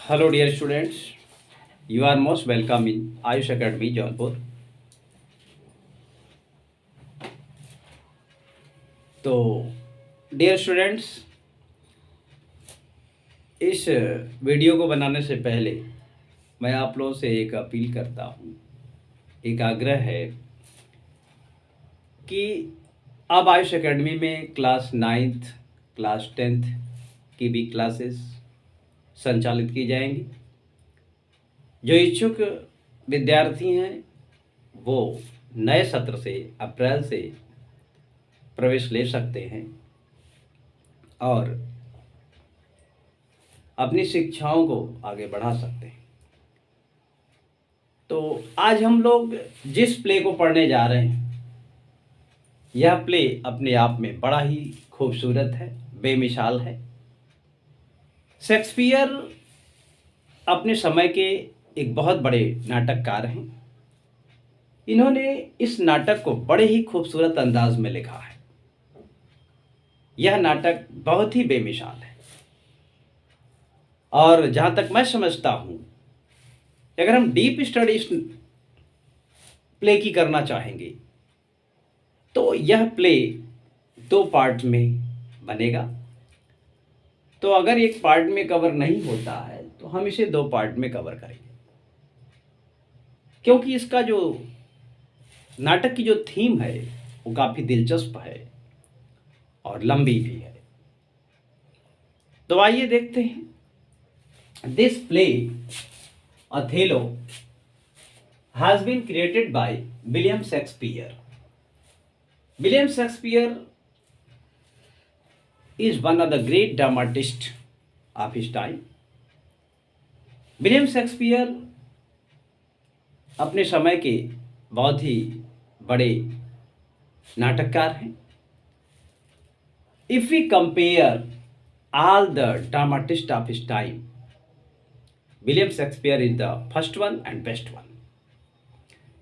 Hello, dear students. You are most welcome in Ayush Academy, Jaunpur. तो dear students, इस video को बनाने से पहले मैं आप लोगों से एक अपील करता हूँ, एक आग्रह है कि अब आयुष एकेडमी में क्लास 9th, क्लास 10th की भी क्लासेस संचालित की जाएंगी। जो इच्छुक विद्यार्थी हैं वो नए सत्र से अप्रैल से प्रवेश ले सकते हैं और अपनी शिक्षाओं को आगे बढ़ा सकते हैं। तो आज हम लोग जिस प्ले को पढ़ने जा रहे हैं, यह प्ले अपने आप में बड़ा ही खूबसूरत है, बेमिसाल है। शेक्सपियर अपने समय के एक बहुत बड़े नाटककार हैं। इन्होंने इस नाटक को बड़े ही खूबसूरत अंदाज में लिखा है। यह नाटक बहुत ही बेमिसाल है और जहाँ तक मैं समझता हूँ, अगर हम डीप स्टडी इस प्ले की करना चाहेंगे तो यह प्ले 2 पार्ट में बनेगा। तो अगर एक पार्ट में कवर नहीं होता है तो हम इसे 2 पार्ट में कवर करेंगे, क्योंकि इसका जो नाटक की जो थीम है वो काफ़ी दिलचस्प है और लंबी भी है। तो आइए देखते हैं। This play Othello has been created by William Shakespeare. William Shakespeare is one of the great dramatists of his time. William Shakespeare अपने समय के बहुत ही बड़े नाटककार हैं। If we compare all the dramatists of his time, William Shakespeare is the first one and best one.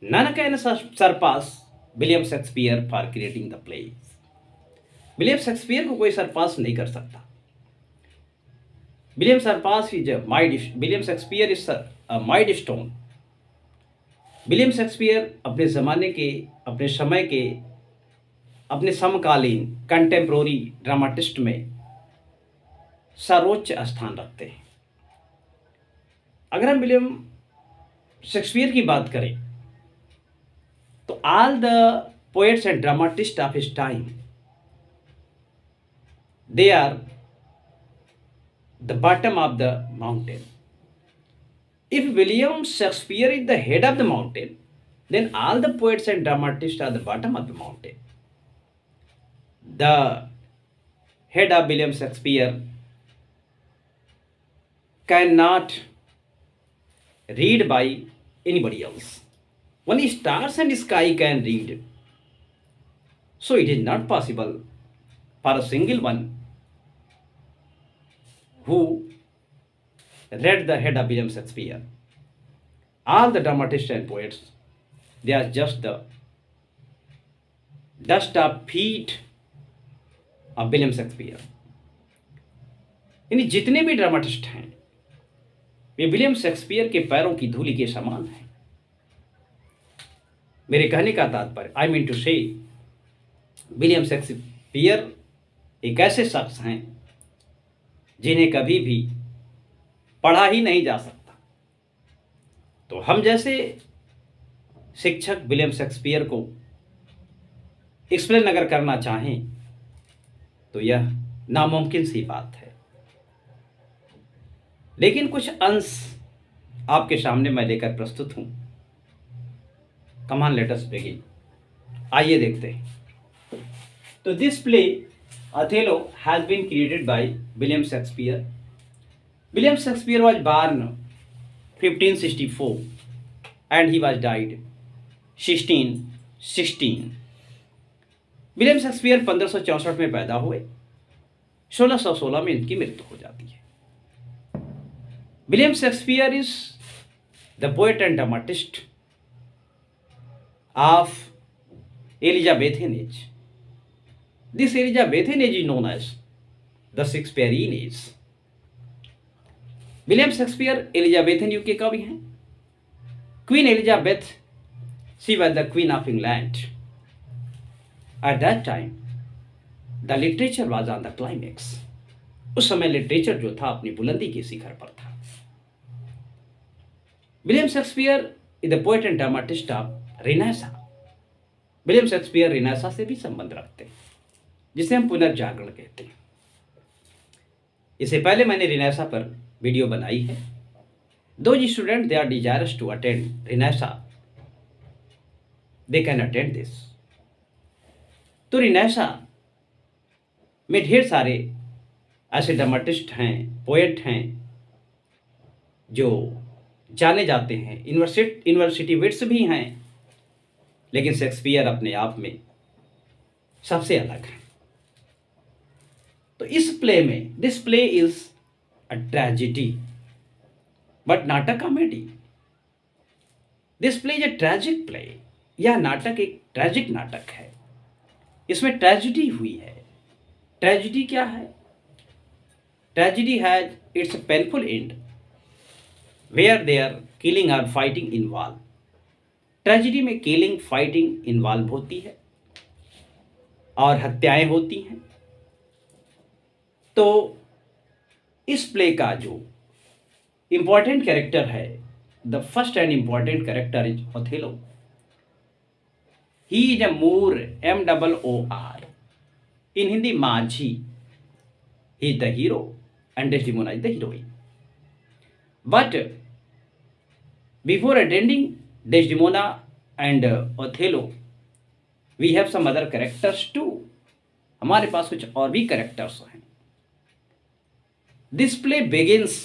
None can surpass William Shakespeare for creating the place. William Shakespeare को कोई सरपास नहीं कर सकता। William Shakespeare is a might stone. William Shakespeare अपने ज़माने के, अपने समय के, अपने समकालीन कंटेम्प्रोरी ड्रामाटिस्ट में सर्वोच्च स्थान रखते हैं। अगर हम विलियम शेक्सपियर की बात करें तो all the poets and dramatists of his time, they are the bottom of the mountain. If William Shakespeare is the head of the mountain, then all the poets and dramatists are the bottom of the mountain. The head of William Shakespeare cannot read by anybody else. Only stars and sky can read. So it is not possible for a single one who read the head of William Shakespeare. All the dramatists and poets, they are just the dust of feet of William Shakespeare. यानी जितने भी dramatist हैं वे William Shakespeare के पैरों की धूलि के समान हैं। मेरे कहने का तात्पर्य, आई मीन टू से, विलियम शेक्सपियर एक ऐसे शख्स हैं जिन्हें कभी भी पढ़ा ही नहीं जा सकता। तो हम जैसे शिक्षक विलियम शेक्सपियर को एक्सप्लेन अगर करना चाहें तो यह नामुमकिन सी बात है। लेकिन कुछ अंश आपके सामने मैं लेकर प्रस्तुत हूं। Come on, let us begin. आइए देखते हैं। तो this play Othello has been created by William Shakespeare. William Shakespeare was born 1564 and he was died 1616। William Shakespeare 1564 में पैदा हुए, 1616 में इनकी मृत्यु हो जाती है। William Shakespeare is the poet and dramatist of Elizabethan age. This Elizabethan age is known as the Shakespearean age. William Shakespeare Elizabethan युग के कवि हैं। Queen Elizabeth, she was the queen of England. At that time the literature was on the climax. उस समय literature जो था अपनी बुलंदी के शिखर पर था। William Shakespeare is the poet and dramatist of renaissance. William Shakespeare renaissance से भी संबंध रखते हैं, जिसे हम पुनर्जागरण कहते हैं। इससे पहले मैंने रिनेसा पर वीडियो बनाई है। Those students they are desirous to attend renaissance, they can attend this। तो रिनेसा में ढेर सारे ऐसे ड्रामाटिस्ट हैं, पोएट हैं जो जाने जाते हैं, यूनिवर्सिटी विट्स भी हैं, लेकिन शेक्सपियर अपने आप में सबसे अलग है। तो इस प्ले में this play is a tragedy but not a comedy. This play is a tragic play. यह नाटक एक ट्रेजिक नाटक है। इसमें ट्रेजिडी हुई है। ट्रेजिडी क्या है? Tragedy has its painful end where there killing और फाइटिंग इन्वॉल्व। ट्रेजिडी में किलिंग फाइटिंग इन्वॉल्व होती है और हत्याएं होती हैं। तो इस प्ले का जो इंपॉर्टेंट कैरेक्टर है, the first and important character is Othello. He is a Moor, MOOR, in Hindi माझी। He is the hero and Desdemona is the heroine. But before attending Desdemona and Othello we have some other characters too. हमारे पास कुछ और भी characters हैं। This play begins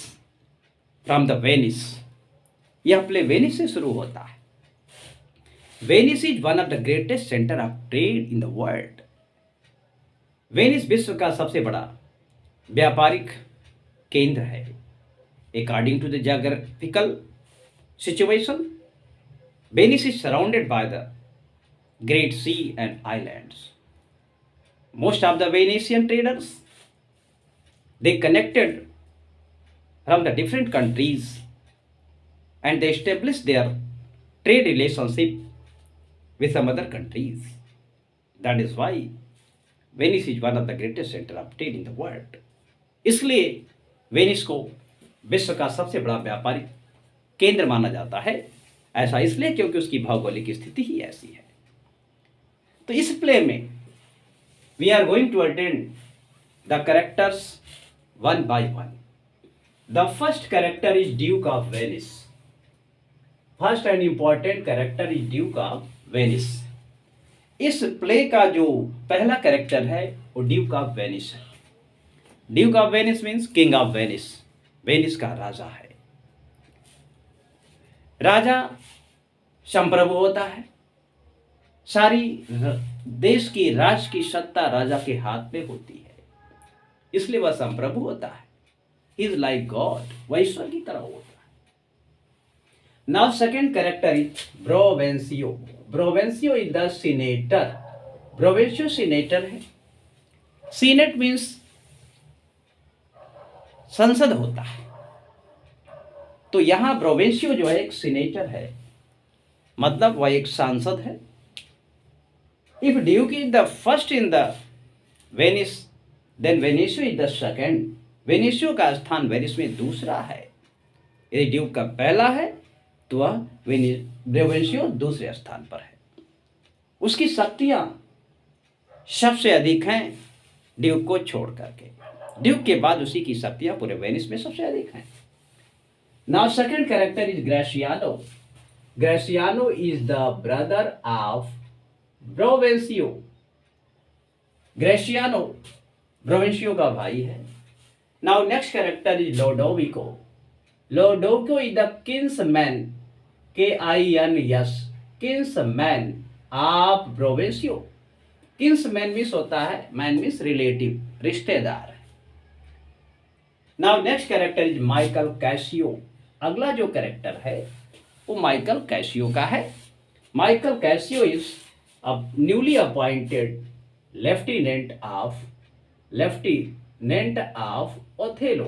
from the Venice. यह play Venice से शुरू होता है। Venice is one of the greatest centre of trade in the world. Venice विश्व का सबसे बड़ा व्यापारिक केंद्र है। According to the geographical situation, Venice is surrounded by the great sea and islands. Most of the Venetian traders they connected from the different countries and they established their trade relationship with some other countries. That is why Venice is one of the greatest center of trade in the world. इसलिए Venice को विश्व का सबसे बड़ा व्यापारिक केंद्र माना जाता है। ऐसा इसलिए क्योंकि उसकी भौगोलिक स्थिति ही ऐसी है। तो इस प्ले में we are going to attend the characters one by one. The first character is Duke of Venice. First and important character is Duke of Venice. इस प्ले का जो पहला कैरेक्टर है वो ड्यूक ऑफ वेनिस है। Duke of Venice means king of Venice. Venice का राजा है। राजा संप्रभु होता है। सारी देश की राज की सत्ता राजा के हाथ में होती है, इसलिए वह संप्रभु होता है। इज लाइक गॉड, वह ईश्वर की तरह होता है। Now second character is Brabantio. Brabantio is the senator. Brabantio senator है। सीनेट मीन्स संसद होता है। तो यहां ब्रोवेंसियो जो है एक सीनेटर है, मतलब वह एक सांसद है। If duke is the first in the Venice then Venicio is the second. Venicio का स्थान वेनिस में दूसरा है। यदि ड्यूक का पहला है तो वह वेनिसियो दूसरे स्थान पर है। उसकी शक्तियां सबसे अधिक हैं ड्यूक को छोड़ करके। ड्यूक के बाद उसी की शक्तियां पूरे वेनिस में सबसे अधिक हैं। Now second character is Gratiano. Gratiano is the brother of Brabantio. Gratiano Brabantio का भाई है। Now next character is Lodovico. Lodovico is the kinsman, KINS, kinsman of Brabantio. Kinsman means होता है, मैन मीन्स रिलेटिव, रिश्तेदार। Now next character is Michael Cassio. अगला जो कैरेक्टर है वो माइकल कैसियो का है। Michael Cassio is a newly appointed lieutenant of Othello.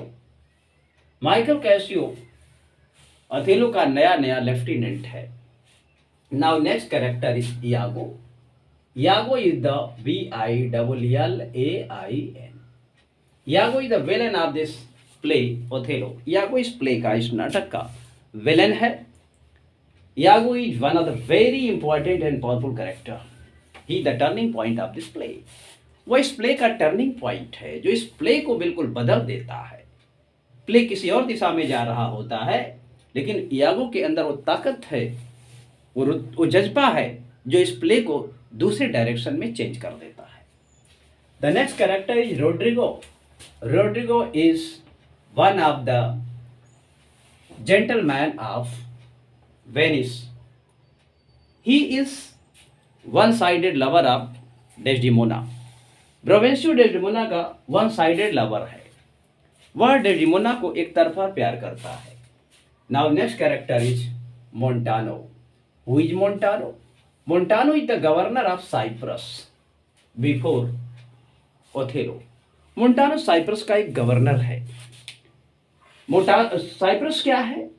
Michael Cassio Othello का नया नया लेफ्टिनेंट है। Now next character is Iago. Iago is the VILLAIN। Iago is the villain of this play Othello. Iago इस play का, इस नाटक का villain है। Iago is one of the very important and powerful character. He the turning point of this play. वो इस play का turning point है जो इस प्ले को बिल्कुल बदल देता है। प्ले किसी और दिशा में जा रहा होता है, लेकिन यागो के अंदर वो ताकत है, वो जज्बा है जो इस प्ले को दूसरे डायरेक्शन में चेंज कर देता है। The next character is Roderigo. Roderigo is one of the gentleman of Venice. He is one sided lover of Desdemona. Brabantio Desdemona का वन साइडेड लवर है। वह डेस्डिमोना को एक तरफा प्यार करता है। Now next character is Montano. Who is Montano? Montano is the governor of Cyprus before Othello. Montano Cyprus का एक गवर्नर है। साइप्रस क्या है?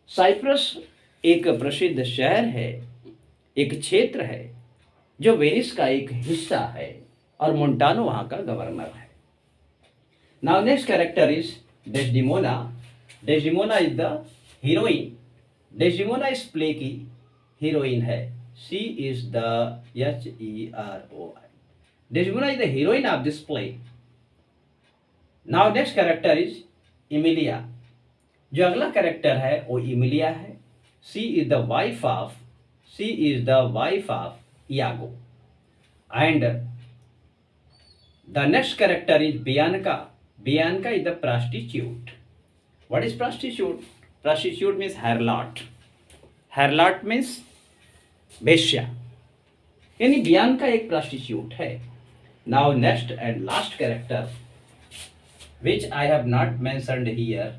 साइप्रस एक प्रसिद्ध शहर है, एक क्षेत्र है जो वेनिस का एक हिस्सा है, और मोंटानो वहां का गवर्नर है। Now next character is Desdemona. Desdemona is the heroine. Desdemona इस प्ले की हीरोइन है। She is the HEROIN। Desdemona is the heroine of this play. Now next character is Emilia. जो अगला कैरेक्टर है वो इमिलिया है। She is the wife of Iago. And the next character is Bianca. Bianca is the prostitute। What is prostitute? Prostitute means harlot। harlot means वेश्या, यानी बियानका एक prostitute है। Now next and last character which I have not mentioned here,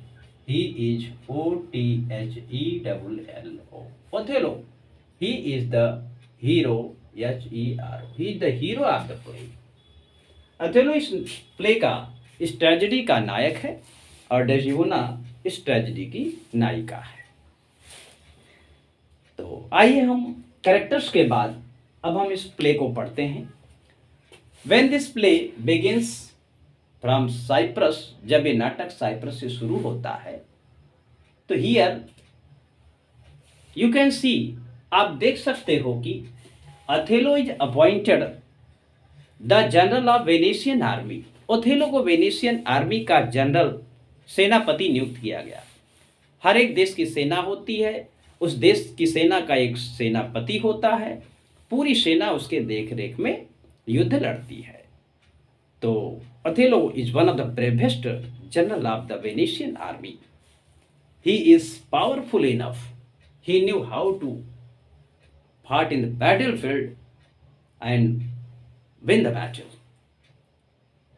he is OTHELLO। Othello। He is the hero, HERO। He is the hero of the play। Othello इस play का, इस tragedy का नायक है, और Desdemona इस tragedy की नायिका है। तो आइए हम कैरेक्टर्स के बाद अब हम इस प्ले को पढ़ते हैं। When this play begins from Cyprus, जब ये नाटक साइप्रस से शुरू होता है, तो हियर यू कैन सी, आप देख सकते हो कि Othello is appointed the general of Venetian army. Othello को वेनेशियन आर्मी का जनरल, सेनापति नियुक्त किया गया। हर एक देश की सेना होती है, उस देश की सेना का एक सेनापति होता है, पूरी सेना उसके देख रेख में युद्ध लड़ती है। तो Othello is one of the bravest general of the Venetian army. He is powerful enough, he knew how to fight in the battlefield and win the battle.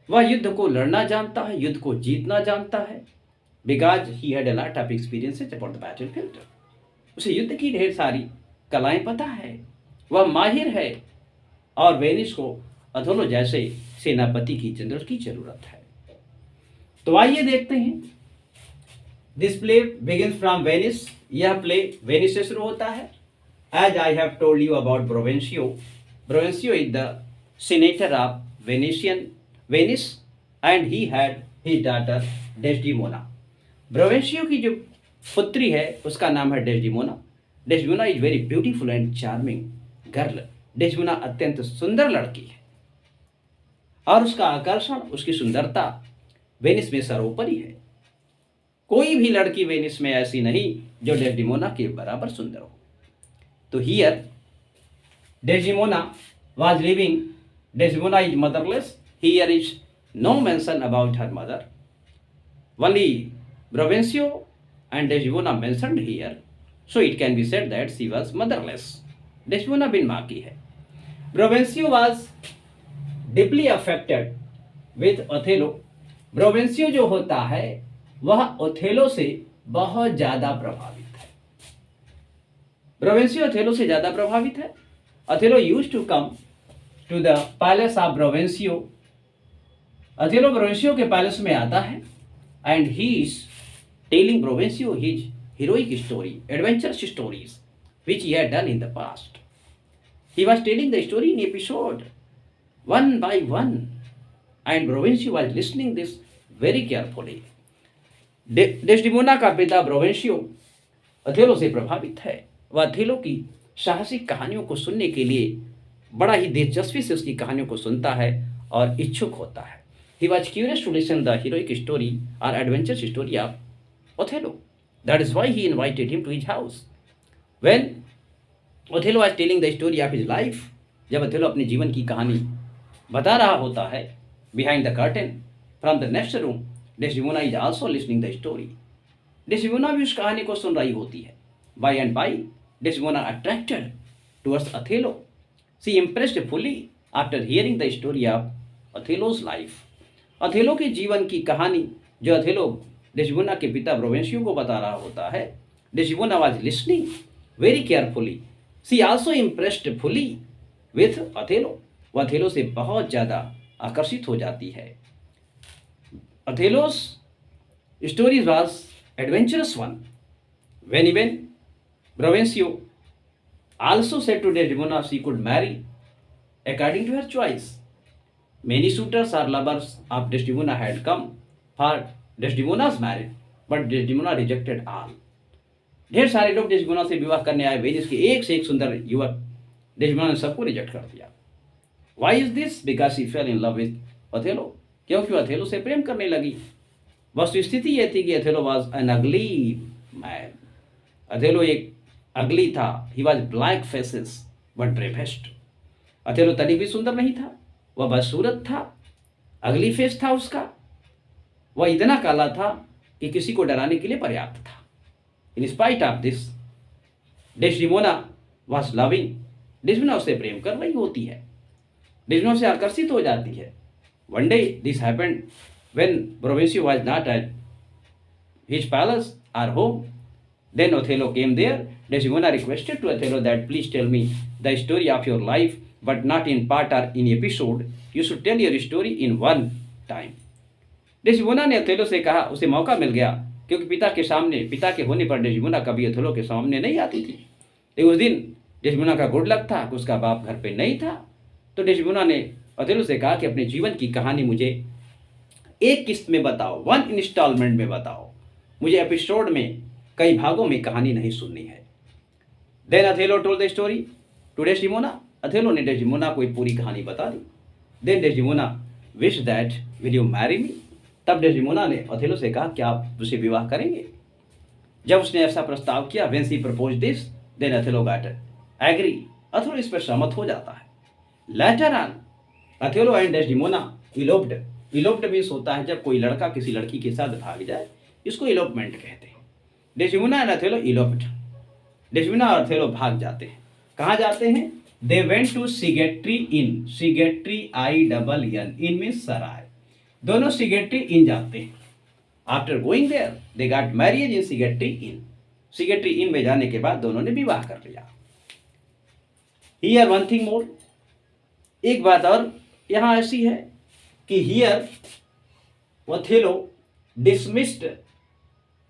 वह युद्ध को लड़ना जानता है, युद्ध को जीतना जानता है, because he had a lot of experiences about the battlefield. उसे युद्ध की ढेर सारी कलाएं पता है, वह माहिर है, और वेनिस को अथेलो जैसे सेनापति की जनरल की जरूरत है। तो आइए देखते हैं। This play begins from Venice. यह प्ले वेनिस से शुरू होता है। As I have told you about Brabantio. Brabantio is the senator of Venice and he had his daughter Desdemona। Brabantio की जो पुत्री है उसका नाम है Desdemona. Desdemona is very beautiful and charming girl. Desdemona अत्यंत सुंदर लड़की है, और उसका आकर्षण, उसकी सुंदरता वेनिस में सर्वोपरि है। कोई भी लड़की वेनिस में ऐसी नहीं जो डेस्डिमोना के बराबर सुंदर हो। तो here Desdemona was living। Desdemona is motherless। Here is no mention about her mother। Only Brabantio and Desdemona mentioned here, so it can be said that she was motherless। Desdemona बिन माँ की है। Brabantio was deeply affected with Othello। Brabantio जो होता है वह Othello से बहुत ज्यादा प्रभावित है। Brabantio ओथेलो से ज्यादा प्रभावित है। Othello used to come to the palace of Brabantio। Othello ब्रोवेंशियो के पैलेस में आता है, and he is telling Provencio his heroic story, adventurous stories which he had done in the past. He was telling the story in episode one by one, and Provencio was listening this very carefully. Desdemona का पिता प्रोवेंशियो Othello से प्रभावित है। वह Othello की साहसिक कहानियों को सुनने के लिए बड़ा ही दिलचस्पी से उसकी कहानियों को सुनता है और इच्छुक होता है। He was curious to listen the heroic story और adventure story of Othello. That is why he invited him to his house. When Othello was telling the story of his life, जब ओथेलो अपने जीवन की कहानी बता रहा होता है, behind the curtain from the next room Desdemona is also listening the story. Desdemona भी उस कहानी को सुन रही होती है। By and bye Desdemona attracted towards Othello. She impressed fully after hearing the story of Othello's life. Othello के जीवन की कहानी जो अथेलो डेस्टिमोना के पिता प्रोवेंशियो को बता रहा होता है, Desdemona was listening very carefully. She also impressed fully with Othello. वह अथेलो से बहुत ज़्यादा आकर्षित हो जाती है। Othello's stories was adventurous one. When even Provencio also said to Desdemona she could marry according to her choice. Many suitors or lovers of Desdemona had come for Desdemona's marriage, but Desdemona rejected all. ढेर सारे लोग Desdemona से विवाह करने आए, Venice के एक से एक सुंदर युवक, डेस्टिमोना ने सबको रिजेक्ट कर दिया। Why is this? Because she fell in love with Othello. क्योंकि वह अथेलो से प्रेम करने लगी। वस्तुस्थिति यह थी कि अथेलो वाज एन अगली मैन। अथेलो एक अगली था। He was black faces but bravest. Othello तनिक भी सुंदर नहीं था, वह बदसूरत था, अगली फेस था उसका। वह इतना काला था कि किसी को डराने के लिए पर्याप्त था। In spite of this Desdemona was loving. Desdemona उससे प्रेम कर रही होती है, डेस्टिमोना से आकर्षित हो जाती है। One day this happened when Brabantio was not at his palace और home. Then Othello came there. Desdemona requested to Othello that please tell me the story of your life, but not in part or in episode. You should tell your story in one time. Desdemona ने Othello से कहा, उसे मौका मिल गया क्योंकि पिता के होने पर डेस्टिमोना कभी अथेलो के सामने नहीं आती थी। लेकिन उस दिन डेस्टिमोना का गुड लक था कि उसका बाप घर पे नहीं था। तो डेस्टिमोना ने अथेलो से कहा कि अपने जीवन की कहानी मुझे एक किस्त में बताओ, वन इंस्टॉलमेंट में बताओ। मुझे एपिसोड में, कई भागों में कहानी नहीं सुननी है। Then Othello told the story to Desdemona. Othello ने डेस्टिमोना को पूरी कहानी बता दी। Then Desdemona wish that will you marry me. तब डेस्टिमोना ने अथेलो से कहा, क्या आप उसे विवाह करेंगे? जब उसने ऐसा प्रस्ताव किया, when she proposed this, then Othello got agree. Othello इस पर सहमत हो जाता है। Later on Othello and Desdemona eloped. Eloped means होता है जब कोई लड़का किसी लड़की के साथ भाग जाए, इसको इलोपमेंट कहते हैं। Desdemona and Othello eloped. Desdemona और अथेलो भाग जाते हैं। कहाँ जाते हैं? They went to Sagittary inn. Sagittary INN, inn means सराय। दोनों सिगेट्री इन जाते हैं। After going there they got marriage in Sagittary inn. Sagittary inn में जाने के बाद दोनों ने विवाह कर लिया। हियर वन थिंग मोर, एक बात और यहाँ ऐसी है कि हियर अथेलो डिसमिस्ड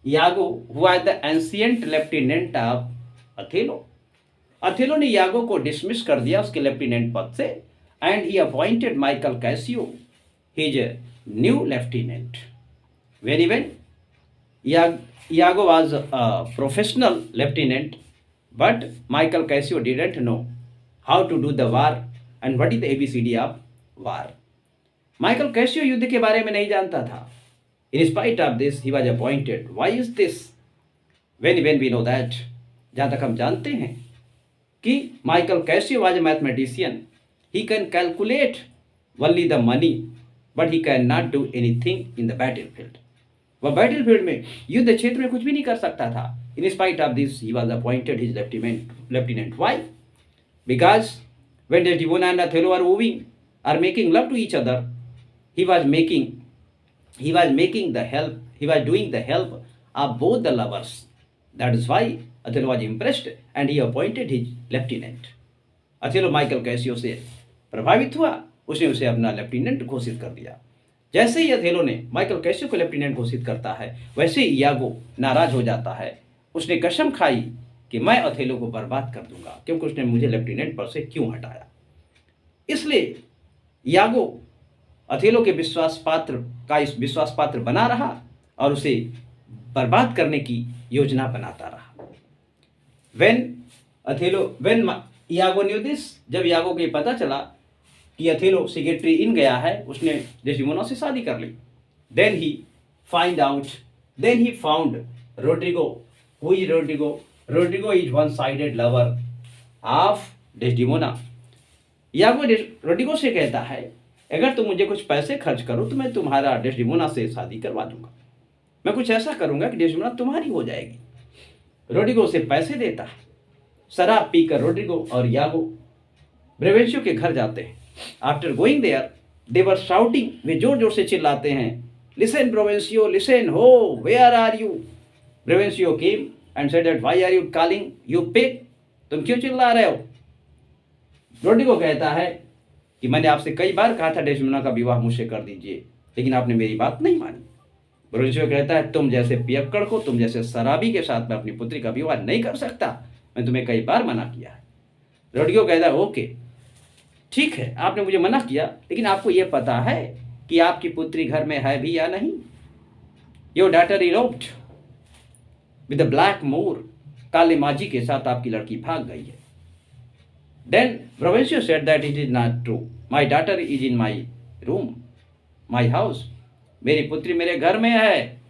यागो हुआ the ancient lieutenant of Othello. Othello ने यागो को डिसमिस कर दिया उसके लेफ्टिनेंट पद से, and he appointed Michael Cassio his new lieutenant. Very well, Iago was a professional lieutenant, but Michael Cassio didn't know how to do the war and what is the ABCD of war. Michael Cassio युद्ध के बारे में नहीं जानता था। In spite of this, he was appointed. Why is this? When we know that, जहाँ तक हम जानते हैं कि Michael Casio was a mathematician. He can calculate only the money, but he cannot do anything in the battlefield. वह battlefield में, युद्ध क्षेत्र में कुछ भी नहीं कर सकता था। In spite of this, he was appointed his lieutenant. Why? Because when Desdemona and Othello are wooing, are making love to each other, he was doing the help of both the lovers. That is why Othello was impressed and he appointed his lieutenant. Othello Michael Cassio से प्रभावित हुआ, उसने उसे अपना lieutenant घोषित कर दिया। जैसे ही अथेलो ने माइकल कैसियो को लेफ्टिनेंट घोषित करता है, वैसे ही इयागो नाराज हो जाता है। उसने कसम खाई कि मैं अथेलो को बर्बाद कर दूंगा, क्योंकि उसने मुझे लेफ्टिनेंट पद से क्यों हटाया। इसलिए यागो अथेलो के इस विश्वास पात्र बना रहा और उसे बर्बाद करने की योजना बनाता रहा। वेन यागो न्यू दिस, जब यागो को ये पता चला कि अथेलो सिगेट्री इन गया है, उसने डेस्डिमोना से शादी कर ली। Then he found Roderigo. Who is Roderigo? Roderigo is one sided lover of Desdemona. Iago Roderigo से कहता है, अगर तुम मुझे कुछ पैसे खर्च करो तो मैं तुम्हारा डेस्डिमोना से शादी करवा दूंगा। मैं कुछ ऐसा करूंगा कि डेस्डिमोना तुम्हारी हो जाएगी। रोड्रिगो उसे पैसे देता है। शराब पीकर रोड्रिगो और यागो ब्रेवेंशियो के घर जाते हैं। After going there they were shouting, वे जोर जोर से चिल्लाते हैं, listen Brabantio, listen, ho where are you? Brabantio came and said that why are you calling you pig? तुम क्यों चिल्ला रहे हो? रोड्रिगो कहता है कि मैंने आपसे कई बार कहा था डेस्डिमोना का विवाह मुझसे कर दीजिए, लेकिन आपने मेरी बात नहीं मानी। ब्रेवेंशियो कहता है, तुम जैसे पियक्कड़ को, तुम जैसे शराबी के साथ मैं अपनी पुत्री का विवाह नहीं कर सकता। मैं तुम्हें कई बार मना किया है। रोड्रिगो कहता है, ओके ठीक है, आपने मुझे मना किया, लेकिन आपको यह पता है कि आपकी पुत्री घर में है भी या नहीं? Your daughter eloped with the black Moor, काले माझी के साथ आपकी लड़की भाग गई है। Then Provencio said that it is not true. My daughter is in my room, my house. मेरी पुत्री मेरे घर में है।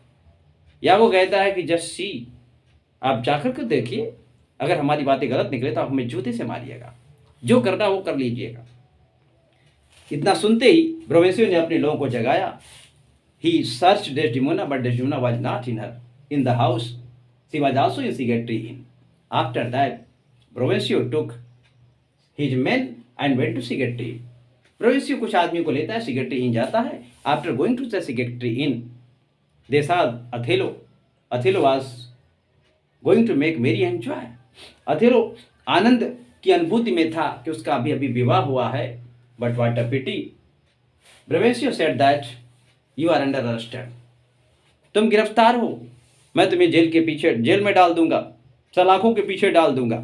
या वो कहता है कि जस्ट सी, आप जाकर के देखिए, अगर हमारी बातें गलत निकले तो आप हमें जूते से मारिएगा, जो करना वो कर लीजिएगा। इतना सुनते ही प्रोवेंसियो ने अपने लोगों को जगाया। He search Desdemona, but Desdemona was not in the house, she was also in Sagittary inn. After that Brabantio took his men and went to Sagittary. Brabantio कुछ आदमियों को लेता है, सिगेट्री इन जाता है। After going to the Sagittary inn, they saw Othello was going to make merry enjoy. Othello आनंद की अनुभूति में था कि उसका अभी अभी विवाह हुआ है। But what a pity, Brabantio said that you are under arrested, तुम गिरफ्तार हो, मैं तुम्हें जेल में डाल दूंगा, सलाखों के पीछे डाल दूंगा।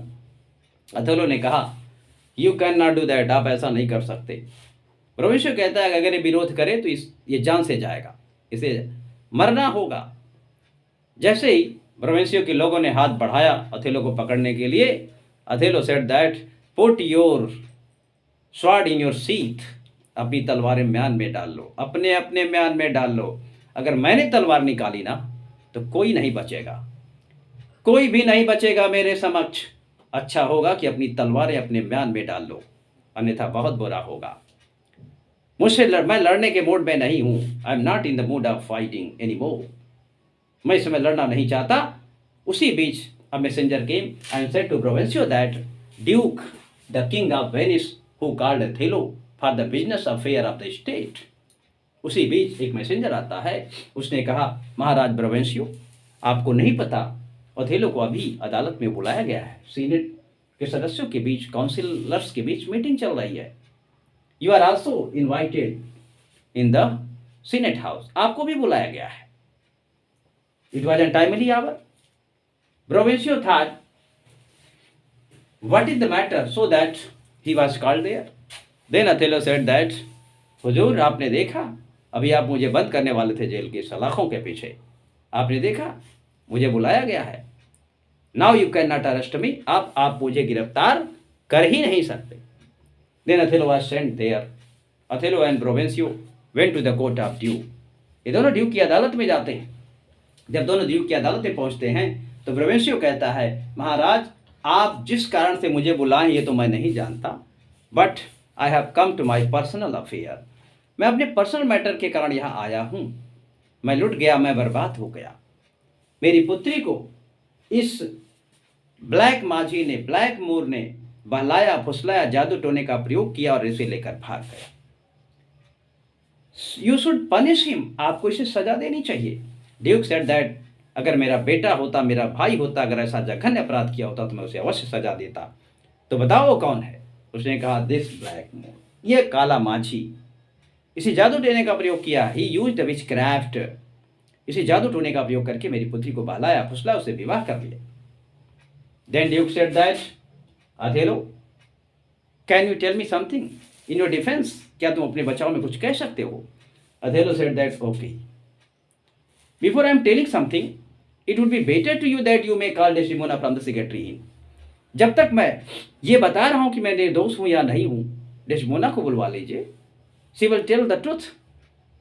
अथेलो ने कहा, you can not do that, आप ऐसा नहीं कर सकते। ब्रेवेंशियो कहता है अगर ये विरोध करे तो ये जान से जाएगा, इसे मरना होगा। जैसे ही ब्रेवेंशियो के लोगों ने हाथ बढ़ाया अथेलो को पकड़ने के लिए, Othello said that put your sword in your sheath, अपनी तलवारें म्यान में डाल लो, अपने अपने म्यान में डाल लो। अगर मैंने तलवार निकाली ना तो कोई नहीं बचेगा, कोई भी नहीं बचेगा मेरे समक्ष। अच्छा होगा कि अपनी तलवारें अपने म्यान में डाल लो, अन्यथा बहुत बुरा होगा। मैं लड़ने के मूड में नहीं हूँ। I am not in the mood of fighting any more, मैं इस समय लड़ना नहीं चाहता। उसी बीच a messenger came and said to Brabantio that duke the king of Venice who called Othello for the business affair of the state. उसी बीच एक मैसेंजर आता है, उसने कहा, महाराज प्रोवेंशियो, आपको नहीं पता अथेलो को अभी अदालत में बुलाया गया है, सीनेट के सदस्यों के बीच, काउंसिलर्स के बीच मीटिंग चल रही है। You are also invited in the senate house, आपको भी बुलाया गया है। It was untimely hour. Provencio thought, what is the matter, so that he was called there. Then Othello said that, हुजूर आपने देखा, अभी आप मुझे बंद करने वाले थे जेल के सलाखों के पीछे, आपने देखा मुझे बुलाया गया है। Now you cannot arrest me, आप मुझे गिरफ्तार कर ही नहीं सकते। Then Othello was sent there. Othello and Provencio went to the court of Due. ये दोनों ड्यू की अदालत में जाते हैं। जब दोनों ड्यू की अदालत में पहुंचते हैं तो प्रोवेंशियो कहता है, महाराज आप जिस कारण से मुझे बुलाएं ये तो मैं नहीं जानता, but I have come to my personal affair, मैं अपने पर्सनल मैटर के कारण यहाँ आया हूँ। मैं लुट गया, मैं बर्बाद हो गया। मेरी पुत्री को इस ब्लैक माझी ने, ब्लैक मोर ने बहलाया फुसलाया, जादू टोने का प्रयोग किया और इसे लेकर भाग गया। यू शुड पनिश हिम, आपको इसे सजा देनी चाहिए। ड्यूक सेड दैट, अगर मेरा बेटा होता, मेरा भाई होता, अगर ऐसा जघन्य अपराध किया होता तो मैं उसे अवश्य सजा देता। तो बताओ वो कौन है? उसने कहा, दिस ब्लैक मोर, ये काला माझी। इसी जादू टोने का प्रयोग किया। ही यूज्ड विच क्राफ्ट, इसी जादू टोने का प्रयोग करके मेरी पुत्री को बहलाया फुसला, उसे विवाह कर लिया। Then duke said that, Othello can you tell me something in your defence, क्या तुम अपने बचाव में कुछ कह सकते हो? Othello said that, okay, before I am telling something it would be better to you that you may call Desdemona from the secretary in. जब तक मैं ये बता रहा हूं कि मैं निर्दोष हूं या नहीं हूं, डेस्टिमोना को बुलवा लीजिए। She will tell the truth,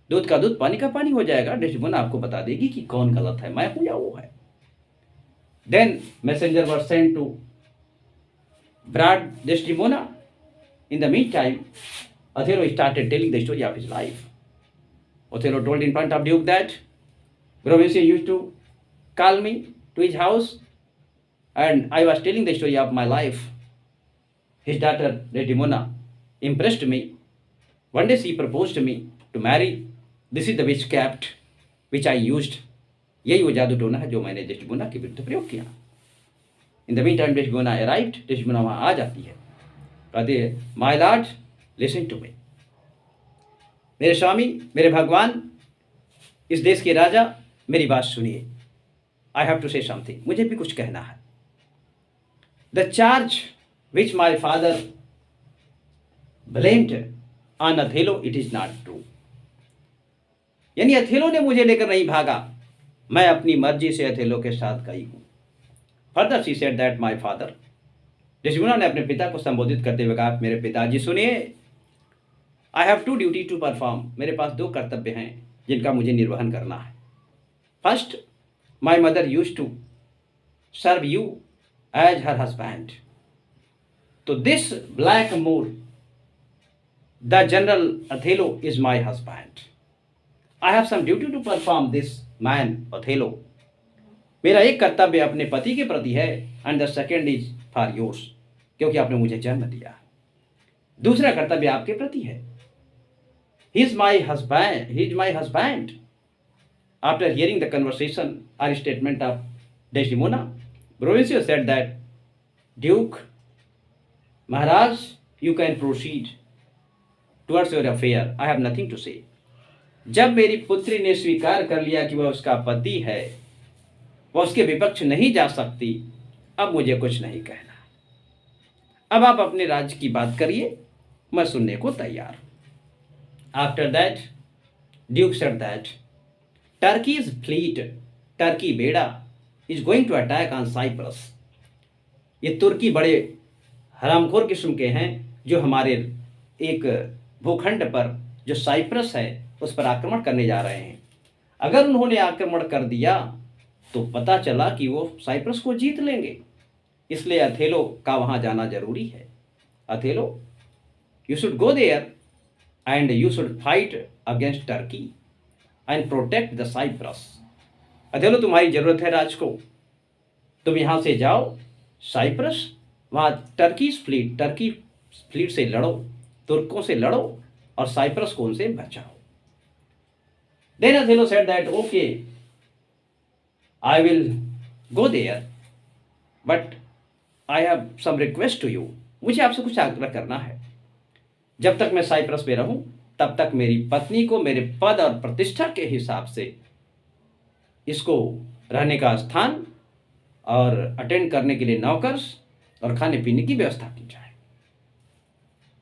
दूध का दूध पानी का पानी हो जाएगा। डेस्टिमोना आपको बता देगी कि कौन गलत है, मैं हूं या वो है। Then messenger were sent to brought Desdemona. In the meantime, Othello started telling the story of his life. Othello told in front of Duke that Provencio used to call me to his house and I was telling the story of my life. His daughter, Desdemona, impressed me. One day she proposed to me to marry. This is the witchcraft which I used. यही वो जादू टोना है जो मैंने Desdemona के विरुद्ध प्रयोग किया। In the meantime, Desdemona arrived. Desdemona वहाँ आ जाती है, कहती है, my lord listen to me, मेरे स्वामी, मेरे भगवान, इस देश के राजा, मेरी बात सुनिए। I have to say something, मुझे भी कुछ कहना है। The charge which my father blamed on Othello it is not true, यानी अथेलो ने मुझे लेकर नहीं भागा, मैं अपनी मर्जी से अथेलो के साथ गई हूं। Further she said that my father, Desdemona ने अपने पिता को संबोधित करते हुए कहा, मेरे पिताजी सुनिए, I have two duty to perform, मेरे पास दो कर्तव्य हैं जिनका मुझे निर्वहन करना है। First, my mother use to serve you as her husband, तो this black Moor the general Othello is my husband, I have some duty to perform this man Othello, मेरा एक कर्तव्य अपने पति के प्रति है, and the second is for yours, क्योंकि आपने मुझे जन्म दिया। दूसरा कर्तव्य आपके प्रति है। He is my husband. After hearing the conversation और statement of Desdemona, Brabantio said that, duke महाराज, you can proceed towards your affair, I have nothing to say. जब मेरी पुत्री ने स्वीकार कर लिया कि वह उसका पति है, वह उसके विपक्ष नहीं जा सकती, अब मुझे कुछ नहीं कहना। अब आप अपने राज्य की बात करिए, मैं सुनने को तैयार हूं। After that duke said that, Turkey's fleet, Turkey बेड़ा, is going to attack on Cyprus, ये तुर्की बड़े हरामखोर किस्म के हैं जो हमारे एक भूखंड पर जो साइप्रस है उस पर आक्रमण करने जा रहे हैं। अगर उन्होंने आक्रमण कर दिया तो पता चला कि वो साइप्रस को जीत लेंगे, इसलिए अथेलो का वहाँ जाना जरूरी है। Othello, you should go there and you should fight against Turkey and protect the Cyprus. Othello, तुम्हारी जरूरत है राज को, तुम यहाँ से जाओ साइप्रस, वहाँ टर्की फ्लीट से लड़ो, तुर्कों से लड़ो और साइप्रस को उनसे बचाओ। Then Othello said that, okay, I will go there, but I have some request to you, मुझे आपसे कुछ आग्रह करना है। जब तक मैं साइप्रस में रहूं तब तक मेरी पत्नी को मेरे पद और प्रतिष्ठा के हिसाब से इसको रहने का स्थान और अटेंड करने के लिए नौकर्स और खाने पीने की व्यवस्था की जाए।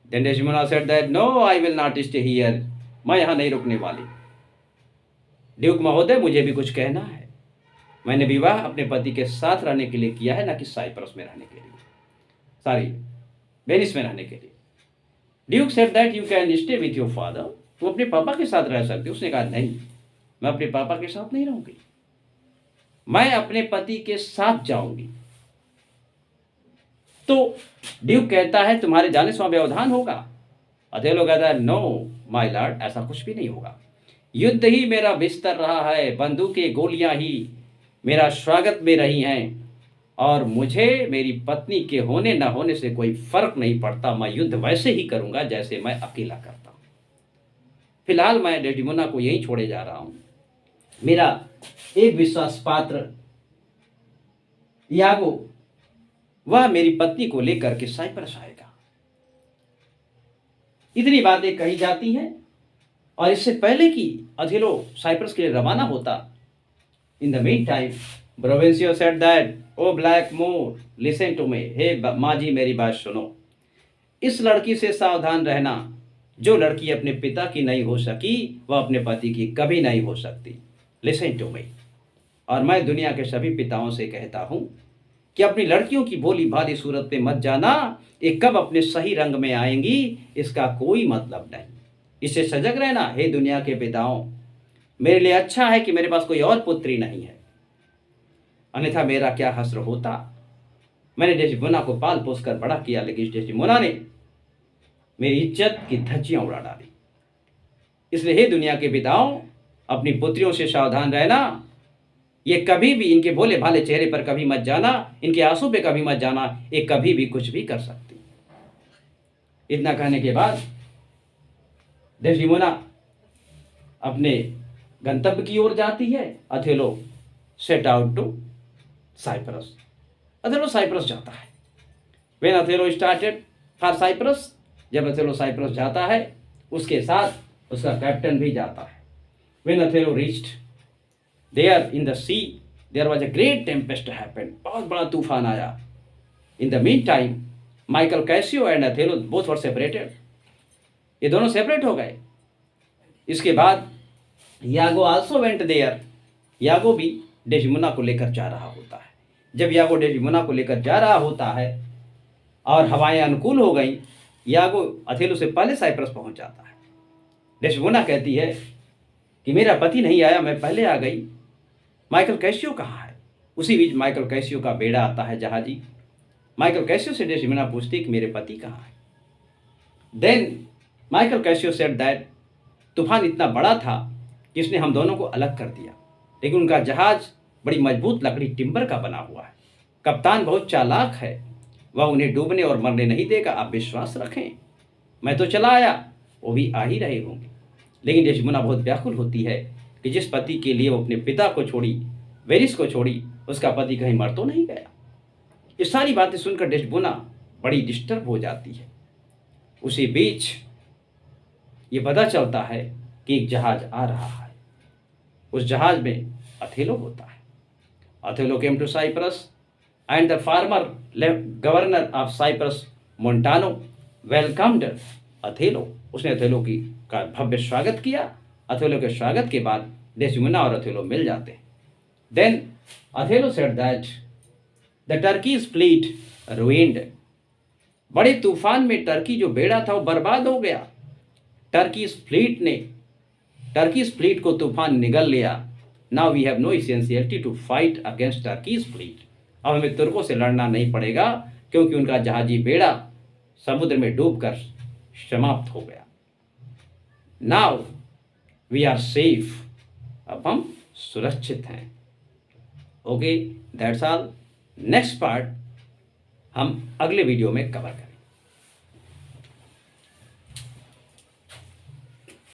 Then Desdemona said that, no, I will not stay here, मैं यहाँ नहीं रुकने वाली। ड्यूक महोदय, मुझे भी कुछ कहना है। मैंने विवाह अपने पति के साथ रहने के लिए किया है, ना कि साइप्रस में रहने के लिए, वेनिस में रहने के लिए। Duke said that, you can stay with your father, तुम अपने पापा के साथ रह सकते हो। उसने कहा, नहीं, मैं अपने पापा के साथ नहीं रहूंगी, मैं अपने पति के साथ जाऊंगी। तो ड्यूक कहता है, तुम्हारे जाने से वहां व्यवधान होगा। अथेलो कहता है, नो माय लॉर्ड, ऐसा कुछ भी नहीं होगा, युद्ध ही मेरा बिस्तर रहा है, बंदूकें गोलियां ही मेरा स्वागत में रही हैं, और मुझे मेरी पत्नी के होने न होने से कोई फर्क नहीं पड़ता, मैं युद्ध वैसे ही करूंगा जैसे मैं अकेला करता हूं। फिलहाल मैं डेस्टिमोना को यहीं छोड़े जा रहा हूं। मेरा एक विश्वास पात्र यागो, वह मेरी पत्नी को लेकर के साइप्रस आएगा। इतनी बातें कही जाती हैं और इससे पहले कि अथेलो साइप्रस के लिए रवाना होता, in the mean time Brabantio said that, O black Moor listen to me, हे माँ जी मेरी बात सुनो, इस लड़की से सावधान रहना। जो लड़की अपने पिता की नहीं हो सकी वह अपने पति की कभी नहीं हो सकती। Listen to me. और मैं दुनिया के सभी पिताओं से कहता हूँ कि अपनी लड़कियों की भोली भाली सूरत पे मत जाना, ये कब अपने सही रंग में आएंगी इसका कोई मतलब नहीं। इससे सजग रहना हे दुनिया के पिताओं। मेरे लिए अच्छा है कि मेरे पास कोई और पुत्री नहीं है, अन्यथा मेरा क्या हश्र होता। मैंने डेस्टिमोना को पाल पोस कर बड़ा किया, लेकिन डेस्टिमोना ने मेरी इज्जत की धज्जियां उड़ा डाली। इसलिए हे दुनिया के पिताओं, अपनी पुत्रियों से सावधान रहना। ये कभी भी, इनके भोले भाले चेहरे पर कभी मत जाना, इनके आंसू पे कभी मत जाना, ये कभी भी कुछ भी कर सकती। इतना कहने के बाद डेस्टिमोना अपने गंतव्य की ओर जाती है। Othello set out to Cyprus. Othello Cyprus जाता है। When Othello started for Cyprus, जब अथेलो साइप्रस जाता है उसके साथ उसका कैप्टन भी जाता है। When Othello reached there in the sea, there was a great tempest happened, बहुत बड़ा तूफान आया। In the mean time Michael Cassio and Othello both were separated, ये दोनों सेपरेट हो गए। इसके बाद Iago also went there, Iago भी डेस्टिमोना को लेकर जा रहा होता है। जब यागो डेस्टिमोना को लेकर जा रहा होता है और हवाएं अनुकूल हो गई, यागो अथेलो से पहले साइप्रस पहुंच जाता है। डेस्टिमोना कहती है कि मेरा पति नहीं आया, मैं पहले आ गई, माइकल कैसियो कहाँ है। उसी बीच माइकल कैसियो का बेड़ा आता है, जहाजी। माइकल कैसियो से डेस्टिमोना पूछती है कि मेरे पति कहाँ है। Then Michael Cassio said that, तूफान इतना बड़ा था कि इसने हम दोनों को अलग कर दिया, लेकिन उनका जहाज बड़ी मजबूत लकड़ी टिम्बर का बना हुआ है। कप्तान बहुत चालाक है, वह उन्हें डूबने और मरने नहीं देगा, आप विश्वास रखें। मैं तो चला आया, वो भी आ ही रहे होंगे। लेकिन डेस्टिमोना बहुत व्याकुल होती है कि जिस पति के लिए वो अपने पिता को छोड़ी, वेरिस को छोड़ी, उसका पति कहीं मर तो नहीं गया। ये सारी बातें सुनकर डेस्टिमोना बड़ी डिस्टर्ब हो जाती है। उसी बीच ये पता चलता है कि एक जहाज आ रहा है। उस जहाज में अथेलो होता है। Othello came to Cyprus and the former governor of Cyprus Montano welcomed Othello. उसने अथेलो की का भव्य स्वागत किया। अथेलो के स्वागत के बाद डेस्टिमोना और अथेलो मिल जाते हैं। Then Othello said that the Turkish fleet ruined, बड़े तूफान में टर्की जो बेड़ा था वो बर्बाद हो गया। टर्कीज फ्लीट को तूफान निगल लिया। Now we have no essentiality to fight against Turkish fleet, अब हमें तुर्कों से लड़ना नहीं पड़ेगा क्योंकि उनका जहाजी बेड़ा समुद्र में डूबकर समाप्त हो गया। नाउ वी आर सेफ, अब हम सुरक्षित हैं। Okay, that's all. Next part हम अगले वीडियो में कवर करेंगे।